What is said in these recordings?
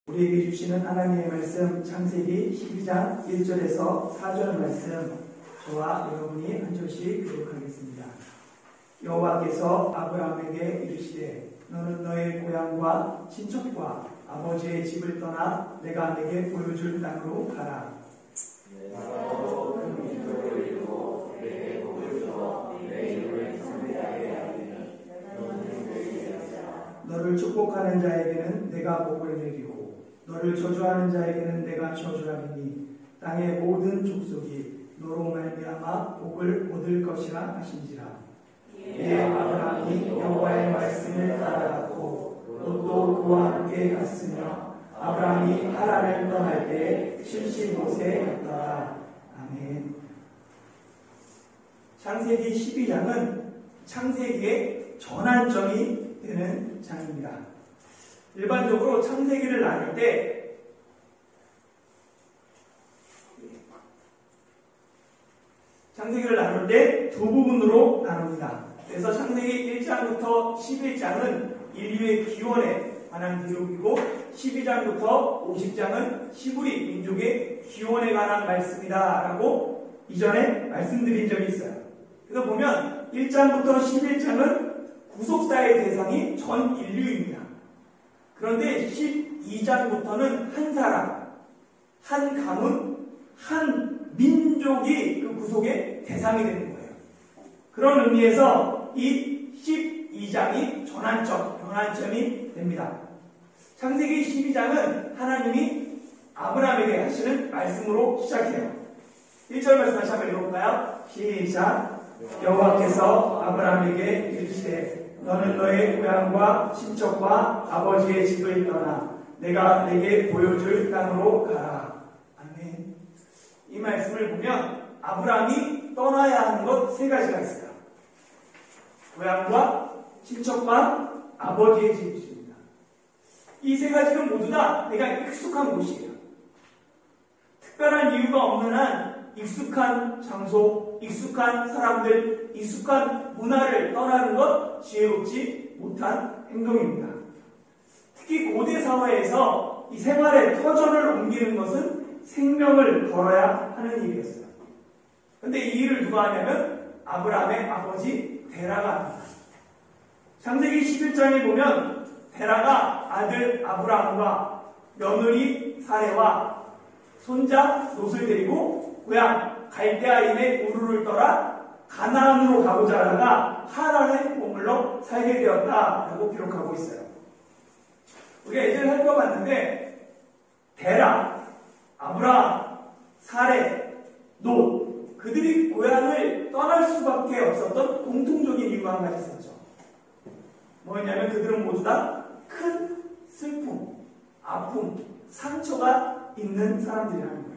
우리에게 주시는 하나님의 말씀 창세기 12장 1절에서 4절 말씀 저와 여러분이 한 절씩 교독하겠습니다. 여호와께서 아브라함에게 이르시되 너는 너의 고향과 친척과 아버지의 집을 떠나 내가 내게 보여줄 땅으로 가라. 너를 축복하는 자에게는 내가 복을 내리고 너를 저주하는 자에게는 내가 저주하리니 땅의 모든 족속이 너로 말미암아 복을 얻을 것이라 하신지라. 이에 아브라함이 여호와의 말씀을 따라갔고 롯도 그와 함께 갔으며 아브라함이 하란을 떠날 때에 75세였더라. 아멘. 창세기 12장은 창세기의 전환점이 되는 장입니다. 일반적으로 창세기를 나눌 때 두 부분으로 나눕니다. 그래서 창세기 1장부터 11장은 인류의 기원에 관한 기록이고 12장부터 50장은 시브리 민족의 기원에 관한 말씀이다 라고 이전에 말씀드린 적이 있어요. 그래서 보면 1장부터 11장은 구속사의 대상이 전 인류입니다. 그런데 12장부터는 한 사람, 한 가문, 한 민족이 그 구속의 대상이 되는 거예요. 그런 의미에서 이 12장이 전환점이 됩니다. 창세기 12장은 하나님이 아브라함에게 하시는 말씀으로 시작해요. 1절 말씀 다시 한번 읽어볼까요? 시작. 여호와께서 아브라함에게 이르시되 너는 너의 고향과 친척과 아버지의 집을 떠나 내가 내게 보여줄 땅으로 가라. 아멘. 이 말씀을 보면 아브라함이 떠나야 하는 것 세 가지가 있어요. 고향과 친척과 아버지의 집입니다. 이 세 가지는 모두 다 내가 익숙한 곳이에요. 특별한 이유가 없는 한 익숙한 장소, 익숙한 사람들, 익숙한 문화를 떠나는 것 지혜롭지 못한 행동입니다. 특히 고대 사회에서 이 생활의 터전을 옮기는 것은 생명을 걸어야 하는 일이었어요. 그런데 이 일을 누가 하냐면 아브라함의 아버지 데라가 합니다. 창세기 11장에 보면 데라가 아들 아브라함과 며느리 사레와 손자 롯을 데리고 고향 갈대아인의 우르를 떠나 가나안으로 가고자 하다가 하란에 머물러 살게 되었다라고 기록하고 있어요. 우리가 예전에 살펴봤는데 데라, 아브라함, 사레, 롯 그들이 고향을 떠날 수밖에 없었던 공통적인 이유가 한 가지 있었죠. 뭐였냐면 그들은 모두 다 큰 슬픔, 아픔, 상처가 있는 사람들이라는 거예요.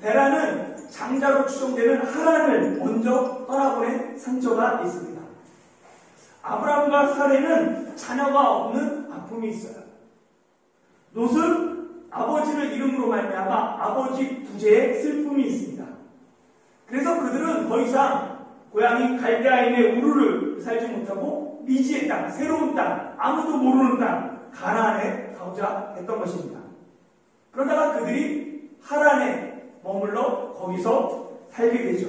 데라는 장자로 추정되는 하란을 먼저 떠나보낸 상처가 있습니다. 아브라함과 사레는 자녀가 없는 아픔이 있어요. 롯은 아버지를 이름으로 말미암아 아버지 부재의 슬픔이 있습니다. 그래서 그들은 더 이상 고향이 갈대아인의 우르를 살지 못하고 미지의 땅, 새로운 땅, 아무도 모르는 땅, 가나안에 가고자 했던 것입니다. 그러다가 그들이 하란에 머물러 거기서 살게 되죠.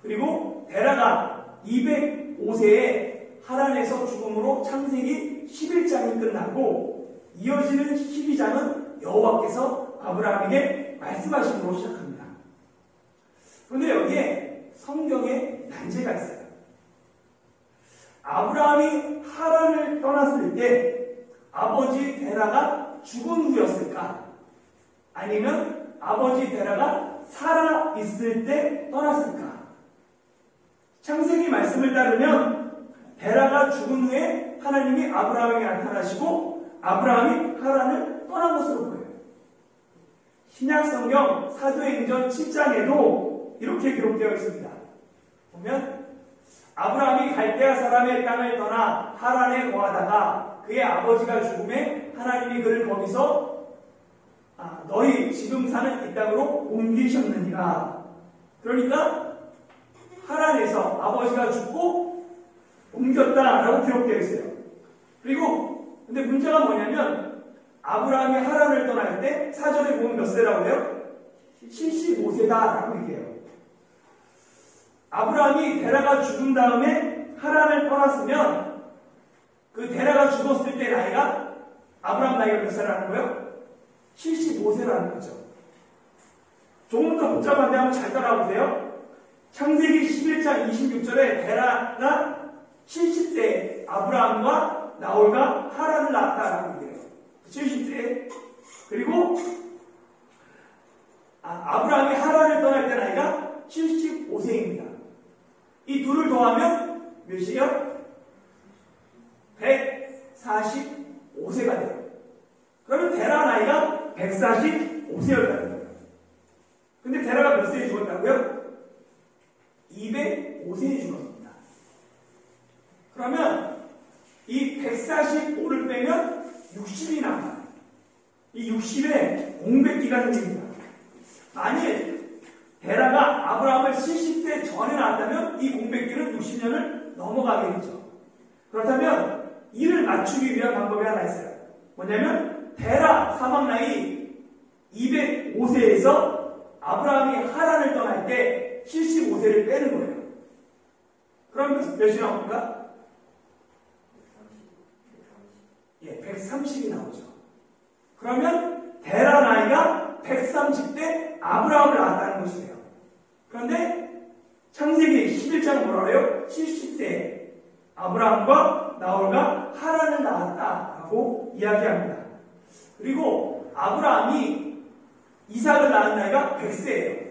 그리고 데라가 205세에 하란에서 죽음으로 창세기 11장이 끝나고 이어지는 12장은 여호와께서 아브라함에게 말씀하심으로 시작합니다. 그런데 여기에 성경에 난제가 있어요. 아브라함이 하란을 떠났을 때 아버지 데라가 죽은 후였을까? 아니면 아버지 데라가 살아있을 때 떠났을까? 창세기 말씀을 따르면 데라가 죽은 후에 하나님이 아브라함에게 나타나시고 아브라함이 하란을 떠난 것으로 보여요. 신약성경 사도행전 7장에도 이렇게 기록되어 있습니다. 보면 아브라함이 갈대아 사람의 땅을 떠나 하란에 거하다가 그의 아버지가 죽음에 하나님이 그를 거기서 너희 지금 사는 이 땅으로 옮기셨느니라. 그러니까 하란에서 아버지가 죽고 옮겼다라고 기록되어 있어요. 그리고 근데 문제가 뭐냐면 아브라함이 하란을 떠날 때 사전에 보면 몇 세라고 해요? 75세다라고 얘기해요. 아브라함이 데라가 죽은 다음에 하란을 떠났으면 그 데라가 죽었을 때 나이가 아브라함 나이가 몇 살이라는 거예요? 75세라는 거죠. 조금 더 복잡한데 한번 잘 따라보세요. 창세기 11장 26절에 데라가 70세 아브라함과 나홀과 하란을 낳았다라고 얘기해요. 70세. 그리고 아브라함이 하란을 떠날 때 나이가 75세입니다. 이 둘을 더하면 몇이요? 145세가 돼요. 그러면 데라 나이가 145세였다는 거예요. 근데 데라가 몇 세에 죽었다고요? 205세에 죽었습니다. 그러면 이 145를 빼면 60이 남아요. 이 60에 공백기가 생깁니다. 만일 데라가 아브라함을 70세 전에 낳았다면 이 공백기는 60년을 넘어가겠죠. 그렇다면 이를 맞추기 위한 방법이 하나 있어요. 뭐냐면 데라 사망 나이 205세에서 아브라함이 하란을 떠날 때 75세를 빼는 거예요. 그럼 몇이 나옵니까? 130이 나오죠. 그러면 데라 나이가 130대 아브라함을 낳았다는 것이에요. 그런데 창세기 11장 뭐라 그래요? 70세 아브라함과 나홀과 하란을 낳았다라고 이야기합니다. 그리고 아브라함이 이삭을 낳은 나이가 100세예요.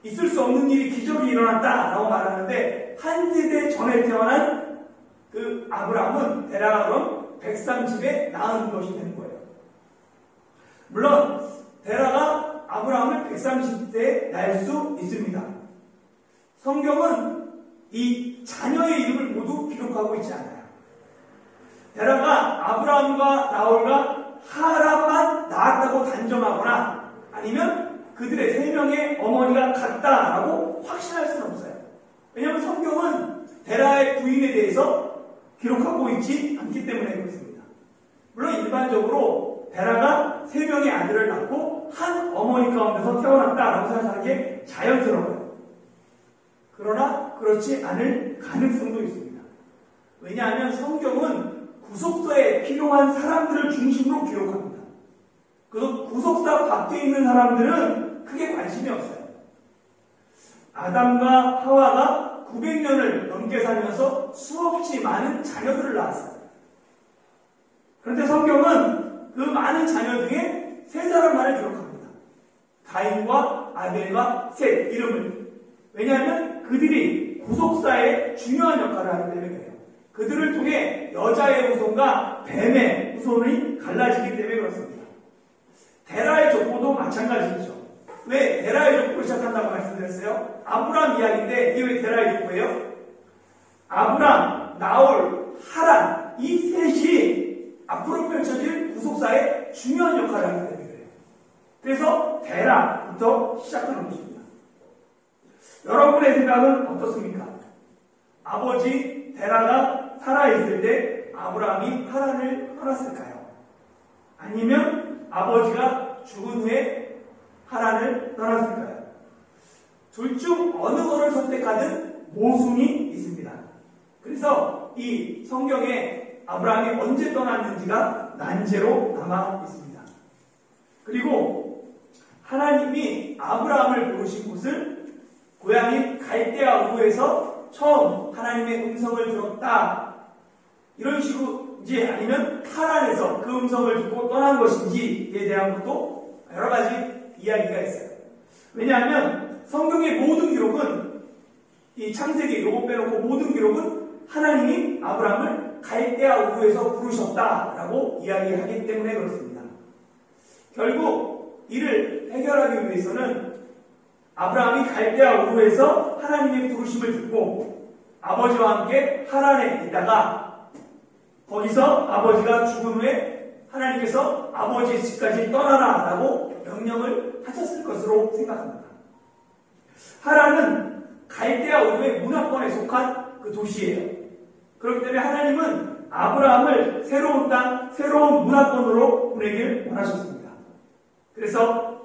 있을 수 없는 일이 기적이 일어났다라고 말하는데 한 세대 전에 태어난 그 아브라함은 데라가 그럼 130에 낳은 것이 되는 거예요. 물론 데라가 아브라함을 130세에 낳을 수 있습니다. 성경은 이 자녀의 이름을 모두 기록하고 있지 않아요. 데라가 아브라함과 나홀과 하란만 낳았다고 단정하거나 아니면 그들의 세 명의 어머니가 같다라고 확신할 수는 없어요. 왜냐하면 성경은 데라의 부인에 대해서 기록하고 있지 않기 때문에 그렇습니다. 물론 일반적으로 데라가 세 명의 아들을 낳고 한 어머니 가운데서 태어났다라고 생각하는 게 자연스러워요. 그러나 그렇지 않을 가능성도 있습니다. 왜냐하면 성경은 구속사에 필요한 사람들을 중심으로 기록합니다. 그래서 구속사 밖에 있는 사람들은 크게 관심이 없어요. 아담과 하와가 900년을 넘게 살면서 수없이 많은 자녀들을 낳았어요. 그런데 성경은 그 많은 자녀 중에 세 사람만을 기록합니다. 가인과 아벨과 셋 이름을. 왜냐하면 그들이 구속사에 중요한 역할을 하기 때문에 그래요. 그들을 통해 여자의 후손과 뱀의 후손이 갈라지기 때문에 그렇습니다. 데라의 족보도 마찬가지죠. 왜 데라의 족보를 시작한다고 말씀드렸어요? 아브람 이야기인데 이게 왜 데라의 족보예요? 아브람, 나홀, 하란 이 셋이 앞으로 펼쳐질 구속사에 중요한 역할을 하기 때문에 그래요. 그래서 데라부터 시작하는 것입니다. 여러분의 생각은 어떻습니까? 아버지 데라가 살아있을 때 아브라함이 하란을 떠났을까요? 아니면 아버지가 죽은 후에 하란을 떠났을까요? 둘 중 어느 거를 선택하든 모순이 있습니다. 그래서 이 성경에 아브라함이 언제 떠났는지가 난제로 남아 있습니다. 그리고 하나님이 아브라함을 부르신 곳을 고향인 갈대아 우르에서 처음 하나님의 음성을 들었다. 이런 식으로인지 아니면 하란에서 그 음성을 듣고 떠난 것인지에 대한 것도 여러 가지 이야기가 있어요. 왜냐하면 성경의 모든 기록은 이 창세기 요거 빼놓고 모든 기록은 하나님이 아브라함을 갈대아 우르에서 부르셨다라고 이야기하기 때문에 그렇습니다. 결국 이를 해결하기 위해서는 아브라함이 갈대아 우르에서 하나님의 부르심을 듣고 아버지와 함께 하란에 있다가 거기서 아버지가 죽은 후에 하나님께서 아버지의 집까지 떠나라라고 명령을 하셨을 것으로 생각합니다. 하란은 갈대아 우르의 문화권에 속한 그 도시예요. 그렇기 때문에 하나님은 아브라함을 새로운 땅, 새로운 문화권으로 보내길 원하셨습니다. 그래서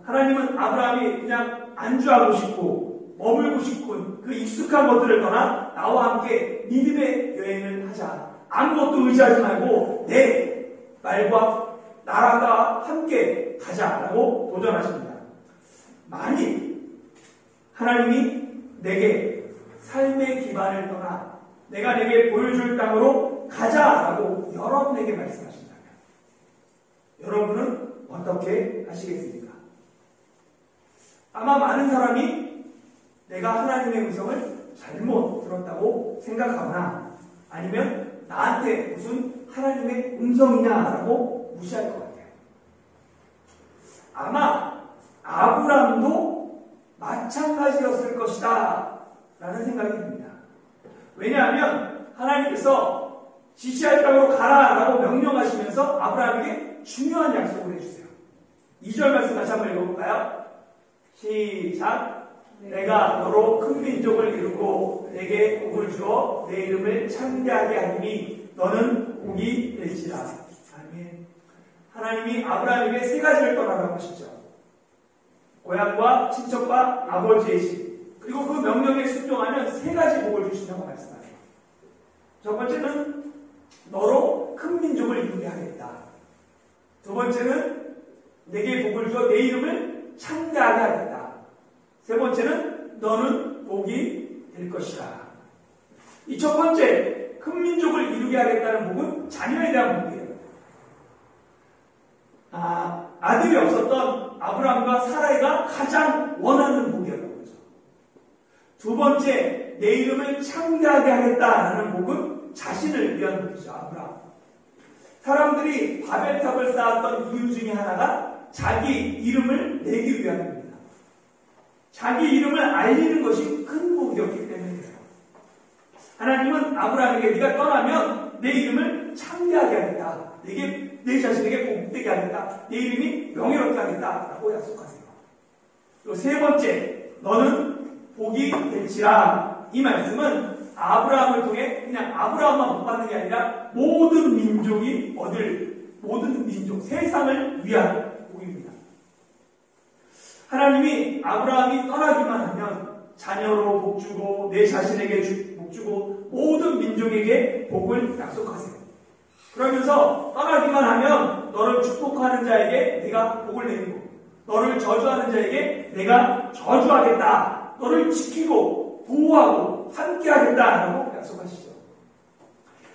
하나님은 아브라함이 그냥 안주하고 싶고 머물고 싶은 그 익숙한 것들을 떠나 나와 함께 믿음의 여행을 하자. 아무것도 의지하지 말고 내 말과 나라가 함께 가자라고 도전하십니다. 만일 하나님이 내게 삶의 기반을 떠나 내가 내게 보여줄 땅으로 가자라고 여러분에게 말씀하신다면 여러분은 어떻게 하시겠습니까? 아마 많은 사람이 내가 하나님의 음성을 잘못 들었다고 생각하거나 아니면 나한테 무슨 하나님의 음성이냐라고 무시할 것 같아요. 아마 아브라함도 마찬가지였을 것이다 라는 생각이 듭니다. 왜냐하면 하나님께서 지시할 땅으로 가라라고 명령하시면서 아브라함에게 중요한 약속을 해주세요. 2절 말씀 같이 한번 읽어볼까요? 시작. 내가 너로 큰 민족을 이루고 내게 복을 주어 내 이름을 창대하게 하리니 너는 복이 될지라. 아멘. 하나님이 아브라함에게 세 가지를 떠나라고 하시죠. 고향과 친척과 아버지의 집, 그리고 그 명령에 순종하면 세 가지 복을 주신다고 말씀하세요. 첫 번째는 너로 큰 민족을 이루게 하겠다. 두 번째는 내게 복을 주어 내 이름을 창대하게 하겠다. 세 번째는 너는 복이 될 것이다. 이 첫 번째 큰 민족을 이루게 하겠다는 복은 자녀에 대한 복이에요. 아들이 없었던 아브라함과 사라이가 가장 원하는 복이었던 거죠. 두 번째, 내 이름을 창대하게 하겠다라는 복은 자신을 위한 복이죠. 아브라함. 사람들이 바벨탑을 쌓았던 이유 중에 하나가 자기 이름을 내기 위함입니다. 자기 이름을 알리는 것이 큰 복이었기 때문이에요. 하나님은 아브라함에게 네가 떠나면 내 이름을 창대하게 하겠다. 내 자신에게 복되게 하겠다. 내 이름이 명예롭게 하겠다. 라고 약속하세요. 그리고 세 번째, 너는 복이 될지라. 이 말씀은 아브라함을 통해 그냥 아브라함만 못 받는 게 아니라 모든 민족이 얻을, 모든 민족, 세상을 위한 복입니다. 하나님이 아브라함이 떠나기만 하면 자녀로 복 주고 내 자신에게 복 주고 모든 민족에게 복을 약속하세요. 그러면서 떠나기만 하면 너를 축복하는 자에게 내가 복을 내리고 너를 저주하는 자에게 내가 저주하겠다. 너를 지키고 보호하고 함께하겠다라고 약속하시죠.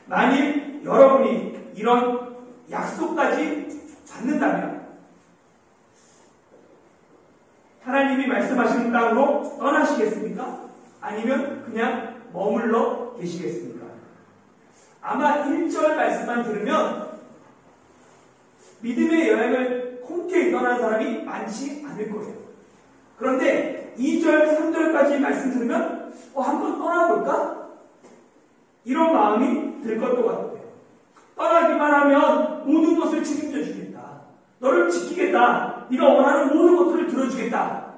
만일 여러분이 이런 약속까지 받는다면 하나님이 말씀하시는 땅으로 떠나시겠습니까? 아니면 그냥 머물러 계시겠습니까? 아마 1절 말씀만 들으면 믿음의 여행을 hom케이 떠나는 사람이 많지 않을 거예요. 그런데 2절, 3절까지 말씀 들으면 한번 떠나볼까? 이런 마음이 들 것도 같아요. 떠나기만 하면 모든 것을 책임져 주겠다. 너를 지키겠다. 네가 원하는 모든 것들을 들어주겠다.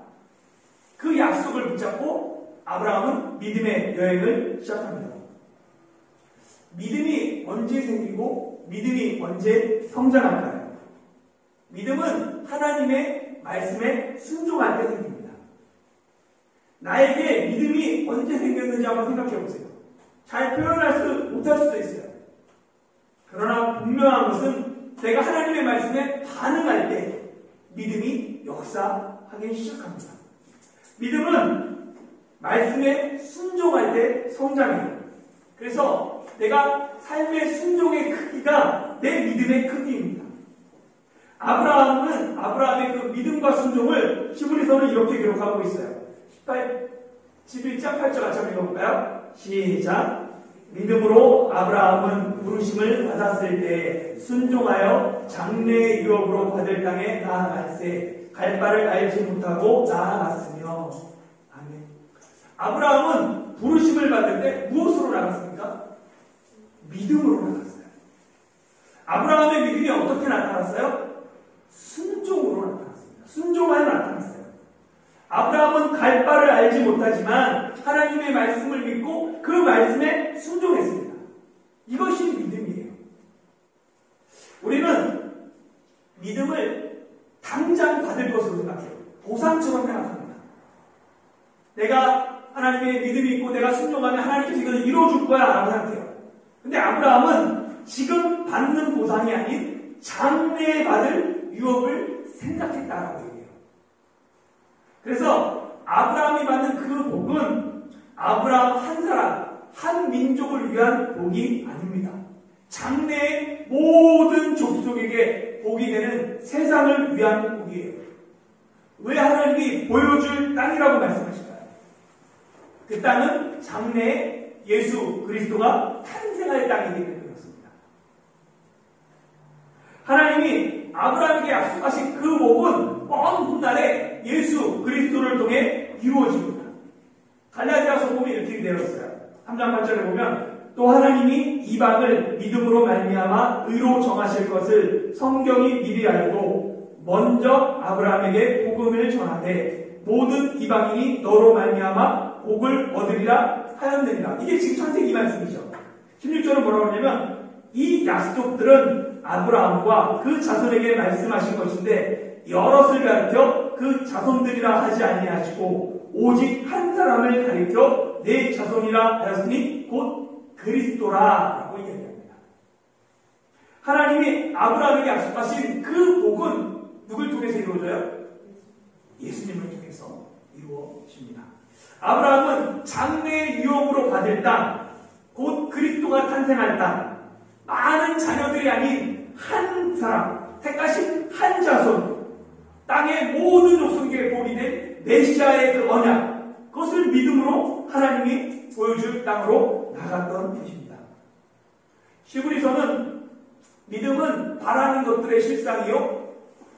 그 약속을 붙잡고 아브라함은 믿음의 여행을 시작합니다. 믿음이 언제 생기고 믿음이 언제 성장할까요? 믿음은 하나님의 말씀에 순종할 때 생깁니다. 나에게 믿음이 언제 생겼는지 한번 생각해 보세요. 잘 표현할 못할 수도 있어요. 그러나 분명한 것은 내가 하나님의 말씀에 반응할 때 믿음이 역사하기 시작합니다. 믿음은 말씀에 순종할 때 성장해요. 그래서 내가 삶의 순종의 크기가 내 믿음의 크기입니다. 아브라함의 그 믿음과 순종을 히브리서는 이렇게 기록하고 있어요. 11장 8절 같이 한번 읽어볼까요? 시작. 믿음으로 아브라함은 부르심을 받았을 때 순종하여 장래의 유업으로 받을 땅에 나아갈새 갈 바를 알지 못하고 나아갔으며. 아멘. 아브라함은 부르심을 받을 때 무엇으로 나갔습니까? 믿음으로 나갔어요. 아브라함의 믿음이 어떻게 나타났어요? 순종으로 나타났습니다. 순종하여 나타났어요. 아브라함은 갈 바를 알지 못하지만 하나님의 말씀을 믿고 그 말씀에 순종했습니다. 이것이 믿음이에요. 우리는 믿음을 당장 받을 것으로 생각해요. 보상처럼 생각합니다. 내가 하나님의 믿음이 있고 내가 순종하면 하나님께서 이걸 이루어줄 거야 라고 생각해요. 근데 아브라함은 지금 받는 보상이 아닌 장래에 받을 유업을 생각했다라고 얘기해요. 그래서 아브라함이 받는 그 복은 아브라함 한 사람, 한 민족을 위한 복이 아닙니다. 장래의 모든 족속에게 복이 되는 세상을 위한 복이에요. 왜 하나님이 보여줄 땅이라고 말씀하실까요? 그 땅은 장래에 예수 그리스도가 탄생할 땅이기 때문에 그렇습니다. 하나님이 아브라함에게 약속하신 그 복은 먼 훗날에 예수 그리스도를 통해 이루어집니다. 갈라디아서 보면 이렇게 되어 있어요. 3장 8절에 보면 또 하나님이 이방을 믿음으로 말미암아 의로 정하실 것을 성경이 미리 알고 먼저 아브라함에게 복음을 전하되 모든 이방인이 너로 말미암아 복을 얻으리라 하였느니라. 이게 지금 창세기 말씀이죠. 16절은 뭐라고 하냐면 이 약속들은 아브라함과 그 자손에게 말씀하신 것인데 여럿을 가리켜 그 자손들이라 하지 아니하시고 오직 한 사람을 가리켜 내 자손이라 하였으니 곧 그리스도라라고 얘기합니다. 하나님이 아브라함에게 약속하신 그 복은 누굴 통해서 이루어져요? 예수님을 통해서 이루어집니다. 아브라함은 장래의 유업으로 받을 땅, 곧 그리스도가 탄생할 땅, 많은 자녀들이 아닌 한 사람, 택하신 한 자손, 땅의 모든 족속에게 복이 된 메시아의 그 언약, 그것을 믿음으로 하나님이 보여줄 땅으로 나갔던 것입니다. 히브리서는 믿음은 바라는 것들의 실상이요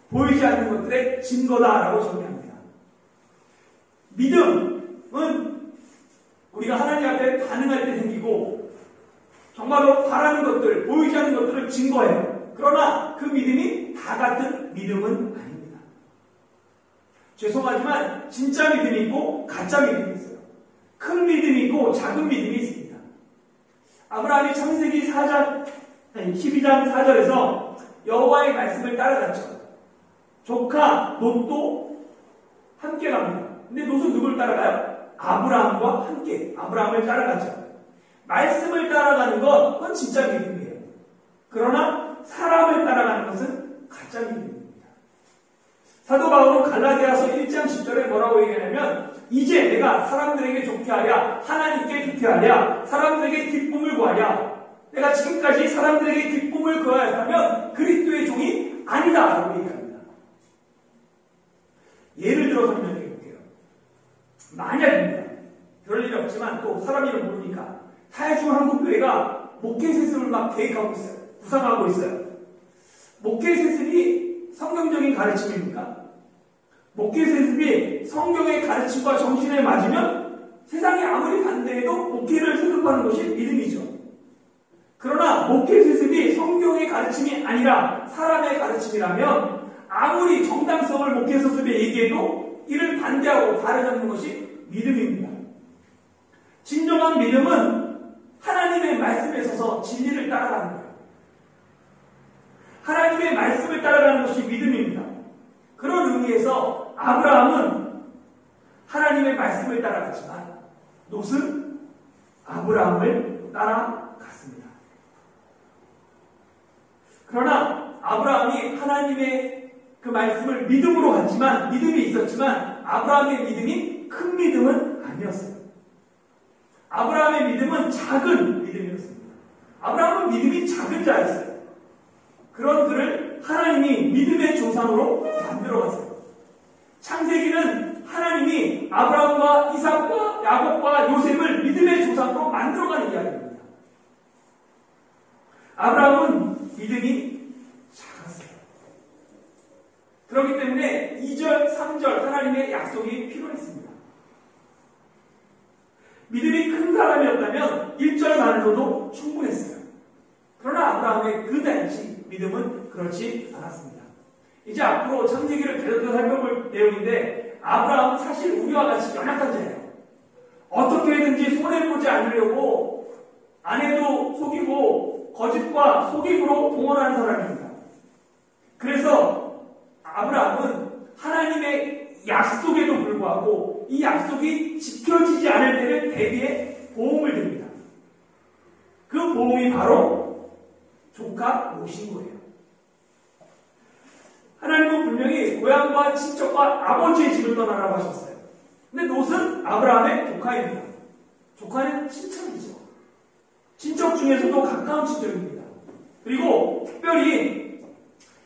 보이지 않는 것들의 증거다라고 정의합니다. 믿음은 우리가 하나님 앞에 반응할 때 생기고 정말로 바라는 것들, 보이지 않는 것들을 증거해요. 그러나 그 믿음이 다 같은 믿음은 아닙니다. 죄송하지만 진짜 믿음이 있고 가짜 믿음이 있어요. 큰 믿음이 있고 작은 믿음이 있습니다. 아브라함이 창세기 12장 4절에서 여호와의 말씀을 따라갔죠. 조카 롯도 함께 갑니다. 근데 롯은 누굴 따라가요? 아브라함과 함께 아브라함을 따라가죠. 말씀을 따라가는 건 그건 진짜 믿음이에요. 그러나 사람을 따라가는 것은 가짜 믿음입니다. 사도 바울은 갈라디아서 1장 10절에 뭐라고 얘기하냐면 이제 내가 사람들에게 좋게 하랴 하나님께 좋게 하랴 사람들에게 기쁨을 구하랴 내가 지금까지 사람들에게 기쁨을 구하였다면 그리스도의 종이 아니다 라고 얘기합니다. 예를 들어 설명해 볼게요. 만약입니다. 그럴 일이 없지만 또 사람 일을 모르니까 타이중한국교회가 목회세습을 막 계획하고 있어요. 구상하고 있어요. 목회세습이 성경적인 가르침입니까? 목회세습이 성경의 가르침과 정신에 맞으면 세상이 아무리 반대해도 목회를 세습하는 것이 믿음이죠. 그러나 목회세습이 성경의 가르침이 아니라 사람의 가르침이라면 아무리 정당성을 목회세습에 얘기해도 이를 반대하고 바로잡는 것이 믿음입니다. 진정한 믿음은 하나님의 말씀에 서서 진리를 따라가는 거예요. 하나님의 말씀을 따라가는 것이 믿음입니다. 그런 의미에서 아브라함은 하나님의 말씀을 따라갔지만 롯은 아브라함을 따라갔습니다. 그러나 아브라함이 하나님의 그 말씀을 믿음으로 갔지만 믿음이 있었지만 아브라함의 믿음이 큰 믿음은 아니었어요. 아브라함의 믿음은 작은 믿음이었습니다. 아브라함은 믿음이 작은 자였어요. 그런 그를 하나님이 믿음의 조상으로 만들어갔어요. 창세기는 하나님이 아브라함과 이삭과 야곱과 요셉을 믿음의 조상으로 만들어가는 이야기입니다. 아브라함은 믿음이 작았어요. 그렇기 때문에 2절, 3절 하나님의 약속이 필요했습니다. 믿음이 큰 사람이었다면 1절만으로도 충분했어요. 그러나 아브라함의 그 당시 믿음은 그렇지 않았습니다. 이제 앞으로 창세기를 계속해서 살펴볼 내용인데 아브라함은 사실 우리와 같이 연약한 자예요. 어떻게든지 손해보지 않으려고 아내도 속이고 거짓과 속임으로 동원한 사람입니다. 그래서 아브라함은 하나님의 약속에도 불구하고 이 약속이 지켜지지 않을 때를 대비해 보험을 듭니다. 그 보험이 바로 조카 롯인 거예요. 하나님은 분명히 고향과 친척과 아버지의 집을 떠나라고 하셨어요. 근데 롯은 아브라함의 조카입니다. 조카는 친척이죠. 친척 중에서도 가까운 친척입니다. 그리고 특별히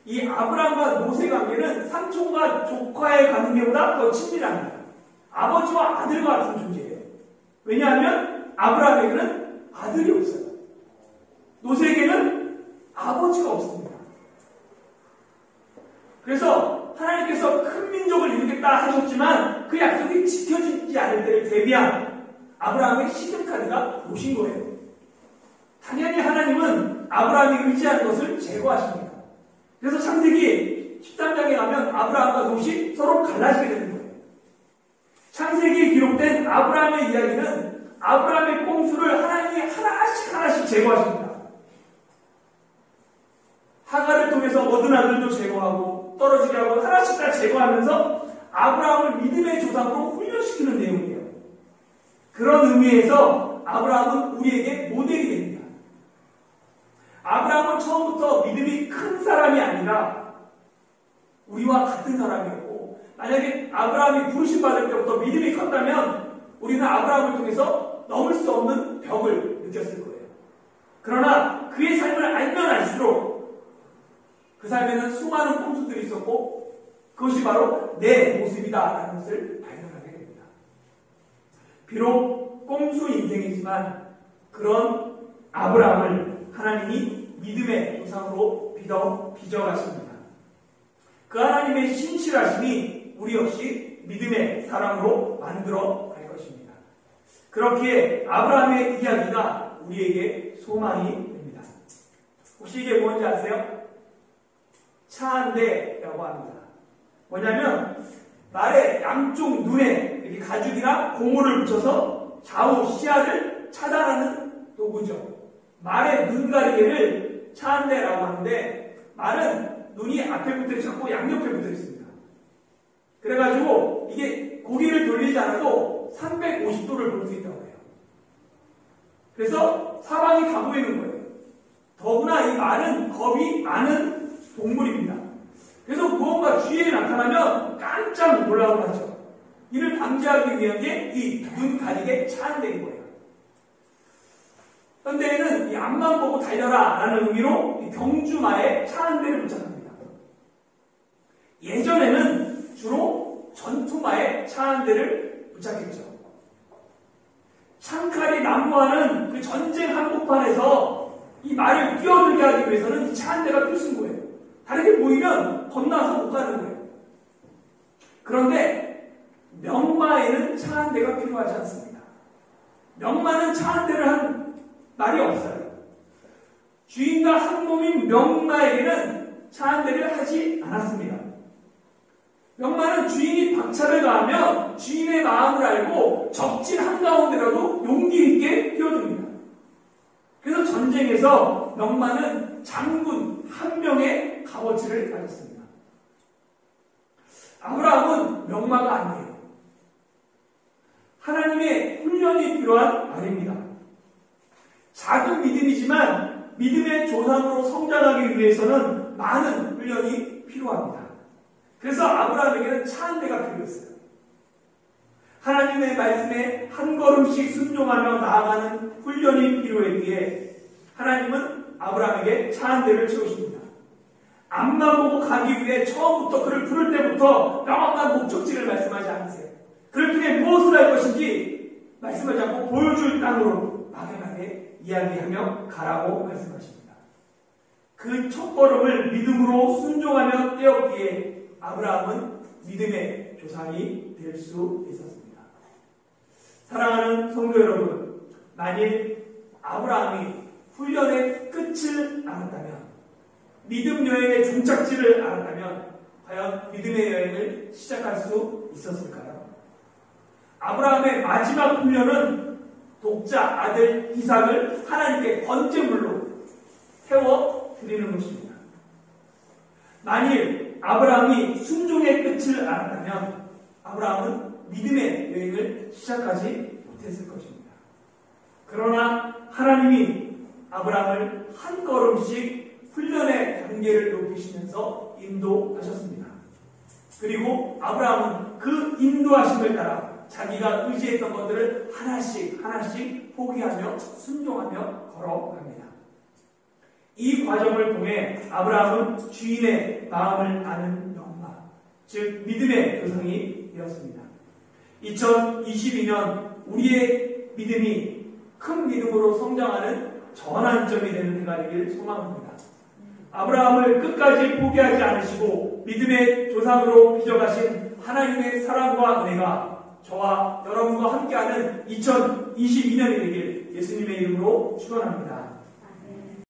이 아브라함과 롯의 관계는 삼촌과 조카의 관계보다 더 친밀합니다. 아버지와 아들과 같은 존재예요. 왜냐하면 아브라함에게는 아들이 없어요. 롯에게는 아버지가 없습니다. 그래서 하나님께서 큰 민족을 이루겠다 하셨지만 그 약속이 지켜지지 않을 때를 대비한 아브라함의 시즌카드가 롯인 거예요. 당연히 하나님은 아브라함이 의지하는 것을 제거하십니다. 그래서 창세기 13장에 가면 아브라함과 롯이 서로 갈라지게 되는 거예요. 창세기에 기록된 아브라함의 이야기는 아브라함의 꼼수를 하나님이 하나씩 제거하십니다. 하갈을 통해서 얻은 아들도 제거하고 떨어지게 하고 하나씩 다 제거하면서 아브라함을 믿음의 조상으로 훈련시키는 내용이에요. 그런 의미에서 아브라함은 우리에게 모델이 됩니다. 아브라함은 처음부터 믿음이 큰 사람이 아니라 우리와 같은 사람이었고, 만약에 아브라함이 부르심 받을 때부터 믿음이 컸다면 우리는 아브라함을 통해서 넘을 수 없는 벽을 느꼈을 거예요. 그러나 그의 삶을 알면 알수록 그 삶에는 수많은 꼼수들이 있었고 그것이 바로 내 모습이다라는 것을 발견하게 됩니다. 비록 꼼수 인생이지만 그런 아브라함을 하나님이 믿음의 조상으로 빚어가십니다. 그 하나님의 신실하심이 우리 역시 믿음의 사람으로 만들어 갈 것입니다. 그렇기에 아브라함의 이야기가 우리에게 소망이 됩니다. 혹시 이게 뭔지 아세요? 차 한 대라고 합니다. 뭐냐면 말의 양쪽 눈에 이렇게 가죽이나 고무를 붙여서 좌우 시야를 차단하는 도구죠. 말의 눈가리개를 차 한 대라고 하는데, 말은 눈이 앞에 붙어 있고 양옆에 붙어 있습니다. 그래가지고 이게 고개를 돌리지 않아도 350도를 볼 수 있다고 해요. 그래서 사방이 다 보이는 거예요. 더구나 이 말은 겁이 많은 동물입니다. 그래서 무언가 주위에 나타나면 깜짝 놀라고 하죠. 이를 방지하기 위한 게 이 눈 가리개 차 한 대인 거예요. 현대에는 이 앞만 보고 달려라 라는 의미로 이 경주마에 차 한 대를 부착합니다. 예전에는 주로 전투마에 차 한 대를 부착했죠. 창칼이 난무하는 그 전쟁 한복판에서 이 말을 뛰어들게 하기 위해서는 이 차 한 대가 필수인 거예요. 다르게 보이면 건너서 못 가는 거예요. 그런데 명마에는 차 한 대가 필요하지 않습니다. 명마는 차 한 대를 한 말이 없어요. 주인과 한 몸인 명마에게는 차 한 대를 하지 않았습니다. 명마는 주인이 박차를 가하면 주인의 마음을 알고 적진 한가운데라도 용기 있게 뛰어듭니다. 그래서 전쟁에서 명마는 장군 한 명의 값어치를 가졌습니다. 아브라함은 명마가 아니에요. 하나님의 훈련이 필요한 말입니다. 작은 믿음이지만 믿음의 조상으로 성장하기 위해서는 많은 훈련이 필요합니다. 그래서 아브라함에게는 차 한 대가 필요했어요. 하나님의 말씀에 한 걸음씩 순종하며 나아가는 훈련이 필요했기에 하나님은 아브라함에게 차 한 대를 채우십니다. 앞만 보고 가기 위해 처음부터 그를 부를 때부터 명확한 목적지를 말씀하지 않으세요. 그를 통해 무엇을 할 것인지 말씀하지 않고 보여줄 땅으로 막연하게 이야기하며 가라고 말씀하십니다. 그 첫걸음을 믿음으로 순종하며 떼었기에 아브라함은 믿음의 조상이 될 수 있었습니다. 사랑하는 성도 여러분, 만일 아브라함이 훈련의 끝을 알았다면, 믿음 여행의 종착지를 알았다면 과연 믿음의 여행을 시작할 수 있었을까요? 아브라함의 마지막 훈련은 독자 아들 이삭을 하나님께 번제물로 태워 드리는 것입니다. 만일 아브라함이 순종의 끝을 알았다면 아브라함은 믿음의 여행을 시작하지 못했을 것입니다. 그러나 하나님이 아브라함을 한 걸음씩 훈련의 단계를 높이시면서 인도하셨습니다. 그리고 아브라함은 그 인도하심을 따라 자기가 의지했던 것들을 하나씩 포기하며 순종하며 걸어갑니다. 이 과정을 통해 아브라함은 주인의 마음을 아는 영마, 즉 믿음의 여성이 되었습니다. 2022년 우리의 믿음이 큰 믿음으로 성장하는 전환점이 되는 해가 되기를 소망합니다. 아브라함을 끝까지 포기하지 않으시고 믿음의 조상으로 빚어가신 하나님의 사랑과 은혜가 저와 여러분과 함께하는 2022년이 되길 예수님의 이름으로 축원합니다.